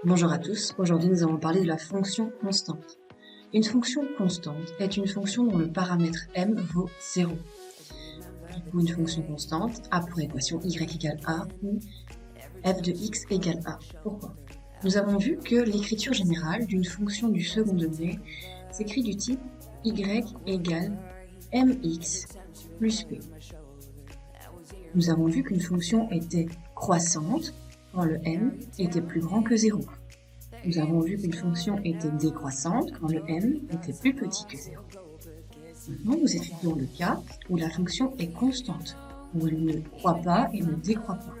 Bonjour à tous, aujourd'hui nous allons parler de la fonction constante. Une fonction constante est une fonction dont le paramètre m vaut 0. Du coup, une fonction constante a pour équation y égale a ou f de x égale a. Pourquoi? Nous avons vu que l'écriture générale d'une fonction du second degré s'écrit du type y égale mx plus p. Nous avons vu qu'une fonction était croissante quand le m était plus grand que 0. Nous avons vu qu'une fonction était décroissante quand le m était plus petit que 0. Maintenant, nous étudions le cas où la fonction est constante, où elle ne croît pas et ne décroît pas.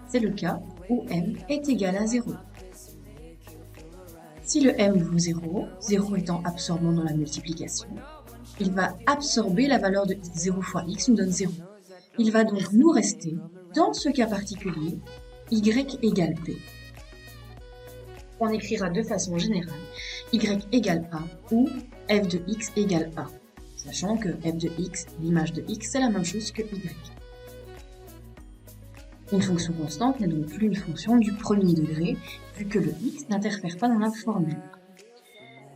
C'est le cas où m est égal à 0. Si le m vaut 0, 0 étant absorbant dans la multiplication, il va absorber la valeur de 0 fois x nous donne 0. Il va donc nous rester, dans ce cas particulier, y égale p. On écrira de façon générale y égale a ou f de x égale a, sachant que f de x, l'image de x, c'est la même chose que y. Une fonction constante n'est donc plus une fonction du premier degré, vu que le x n'interfère pas dans la formule.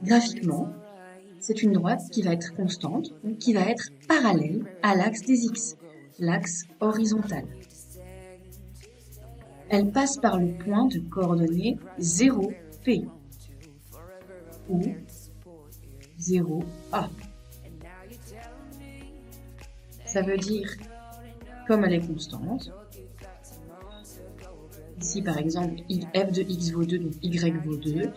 Graphiquement, c'est une droite qui va être constante, ou qui va être parallèle à l'axe des x, l'axe horizontal. Elle passe par le point de coordonnées 0P ou 0A. Ça veut dire, comme elle est constante, ici par exemple f de x vaut 2, donc y vaut 2,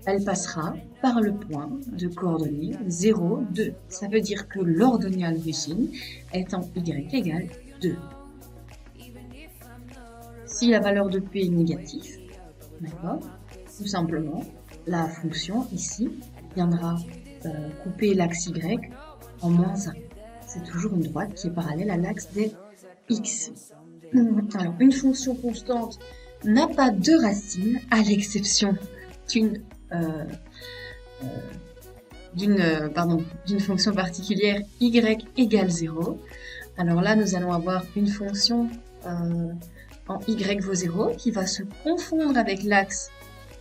elle passera par le point de coordonnées 0, 2. Ça veut dire que l'ordonnée à l'origine est en y égale 2. Si la valeur de p est négative, d'accord, tout simplement, la fonction ici viendra couper l'axe y en moins 1. C'est toujours une droite qui est parallèle à l'axe des x. Alors, une fonction constante n'a pas de racine, à l'exception d'une fonction particulière y égale 0. Alors là, nous allons avoir une fonction en y vaut 0 qui va se confondre avec l'axe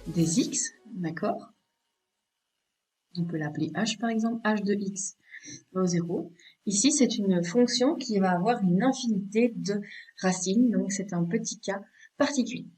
des x, d'accord? On peut l'appeler h par exemple, h de x vaut 0. Ici, c'est une fonction qui va avoir une infinité de racines, donc c'est un petit cas particulier.